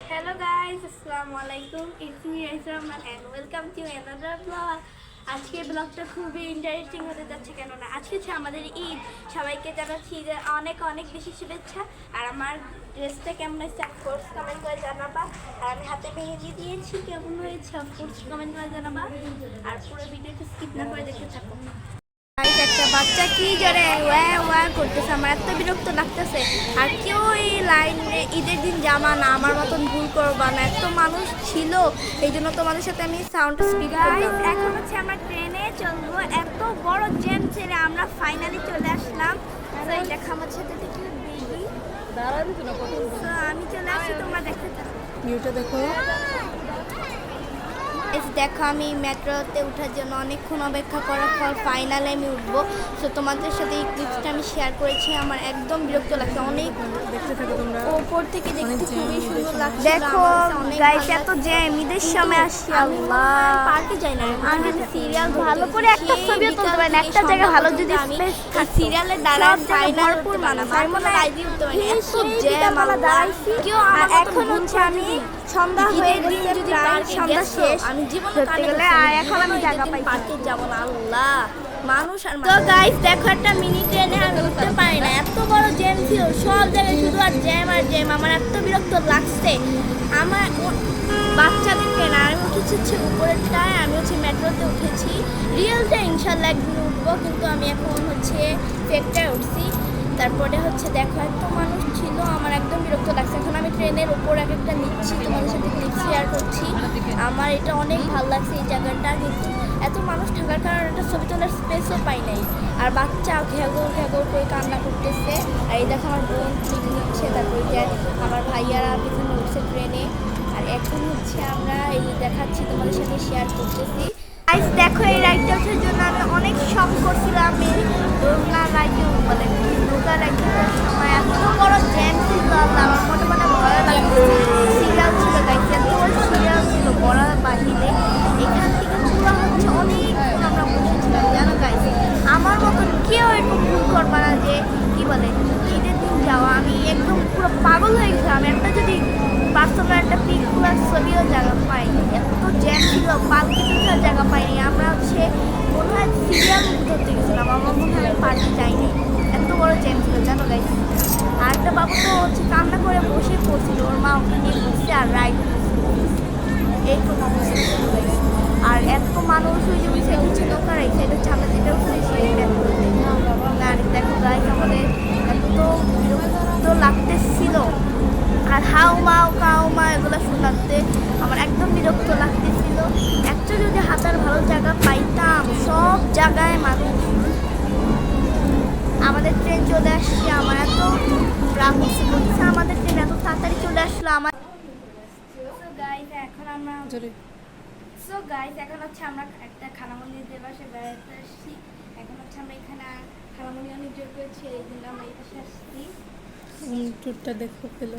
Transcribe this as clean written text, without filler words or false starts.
Hello guys, Assalamualaikum. It's me Aisraman and welcome to another vlog. আজকের ব্লগটা খুবই interesting হতে যাচ্ছে কেননা আজকে হচ্ছে আমাদের ঈদ। সবাইকে জানাচ্ছি ঈদের অনেক অনেক বেশি শুভেচ্ছা। আর আমার ড্রেসটা কেমন হয়েছে অফকোর্স কমেন্ট করে জানাবা। আর আমি হাতে মেহেদি দিয়েছি, কেমন হয়েছে অফকোর্স কমেন্ট করে জানাবা। আর পুরো ভিডিওটা স্কিপ না করে দেখতে থাকো। একটা বাচ্চা কি জোরে ওয়া ওয়া করতেছে, আমার এত বিরক্ত লাগতেছে। আর কেউ এই লাইনে ঈদের দিন জামা না, আমার মতন ভুল করবা না, এত মানুষ ছিল এই জন্য তোমাদের সাথে আমি সাউন্ড স্পিড করলাম। এখন হচ্ছে আমরা ট্রেনে চলবো, এত বড় জ্যাম ছেড়ে আমরা ফাইনালি চলে আসলাম। তো এই দেখো আমার সাথে কি বেবি দাঁড়ান তো না কত, আমি চলে আসি, তোমরা দেখতে থাকো। ভিউটা দেখো। দেখো আমি মেট্রোতে ওঠার জন্য অনেকক্ষণ অপেক্ষা করার পর ফাইনালে আমি উঠবো। সো তোমাদের সাথে এই ক্লিপসটা আমি শেয়ার করেছি। আমার একদম বিরক্ত লাগছে, অনেক দেখতে থাকো তোমরা। উপর থেকে দেখতে খুবই সুন্দর লাগছে। দেখো গাইস এত জ্যাম, ঈদের সময় আসছি, আল্লাহ পার্কে যাই না। আমি যদি সিরিয়াল ভালো করে একটা ছবিও তুলতে পারি না, একটা জায়গা ভালো যদি আমি সিরিয়ালের দ্বারা ফাইনাল করতে পারি না, আমি মনে হয় আইডি উঠতে পারি না, এত জ্যাম আল্লাহ। কেউ এখন হচ্ছে আমি সন্ধ্যা হয়ে গেছে, যদি সন্ধ্যা শেষ আমি জীবনে ধরতে গেলে আর এখন আমি জায়গা পাই পার্কে যাব না। আল্লাহ মানুষ আর তো গাইস দেখো একটা মিনি ট্রেনে আমি উঠতে পারি না, এত বড় জ্যাম ছিল সব জায়গায়, শুধু আর জ্যাম আর জ্যাম। আমার এত বিরক্ত লাগছে। আমার বাচ্চাদের ট্রেন আর আমি উঠেছি হচ্ছে উপরেরটায়, আমি হচ্ছে মেট্রোতে উঠেছি। রিয়েলটা ইনশাল্লাহ একদিন উঠবো, কিন্তু আমি এখন হচ্ছে ফেকটায় উঠছি। তারপরে হচ্ছে দেখো এত মানুষ ছিল, আমার একদম বিরক্ত লাগছে। এখন আমি ট্রেনের উপর এক একটা নিচ্ছি, তোমাদের সাথে ক্লিপ শেয়ার করছি। আমার এটা অনেক ভালো লাগছে এই জায়গাটা, কিন্তু এত মানুষ থাকার কারণে একটা ছবি তোলার স্পেসও পাই নাই। আর বাচ্চা ঘেগর ঘেগর করে কান্না করতেছে। আর এই দেখো আমার বোন ক্লিপ নিচ্ছে, তারপরে যে আমার ভাইয়ারা পিছনে উঠছে ট্রেনে। আর এখন হচ্ছে আমরা এই দেখাচ্ছি, তোমাদের সাথে শেয়ার করতেছি। দেখো এই রাইডটা ওঠার জন্য আমি অনেক শখ করছিলাম। এই দোলনা রাইডে বলে নৌকা রাইডের সময় এত বড় জ্যাম ছিল, আমার মনে মনে ভয় লাগছে। সিরিয়াল ছিল গাইছে, এত বড় সিরিয়াল ছিল বড় বাহিরে। এখান থেকে পুরো হচ্ছে অনেকক্ষণ আমরা বসেছিলাম জানো গাইছে। আমার মতন কেউ এরকম ভুল করবা না যে কি বলে ঈদের দিন যাওয়া। আমি একদম পুরো পাগল হয়ে গেছিলাম। একটা যদি পার্সোনাল একটা পিক তোলার ছবিও জায়গা পাইনি, এত জ্যাম ছিল, পালকি তোলার জায়গা পাইনি। আমরা হচ্ছে মনে হয় সিরিয়াল ধরতে গেছিলাম, আমার মনে হয় আমি পার্কে যাইনি, এত বড় জ্যাম ছিল জানো গাইস। আর একটা বাবু তো হচ্ছে কান্না করে বসে পড়ছিল, ওর মা ওকে নিয়ে বসছে আর রাইড এইরকম অবস্থা ছিল গাইস। আর এত মানুষ ওই যে উঠে উঠে নৌকা রাইছে, এটা হচ্ছে আমরা যেটা উঠেছি আর দেখো গাইস আমাদের এত বিরক্ত লাগতেছিল। আর হাউ মাউ কাউ মা এগুলো শোনাতে আমার একদম বিরক্ত লাগতেছিল। একটা যদি হাতার ভালো জায়গা পাইতাম, সব জায়গায় মানুষ। আমাদের ট্রেন চলে আসছে, আমার এত রাগ হচ্ছে, আমাদের ট্রেন এত তাড়াতাড়ি চলে আসলো। আমার এখন আমরা এখন হচ্ছে আমরা একটা খানামন্দির বাসে বেড়াতে আসছি। এখন হচ্ছে আমরা এখানে খানামন্দির অনেক জোর করেছি, এই জন্য আমরা এই পাশে আসছি। টুরটা দেখো পেলো।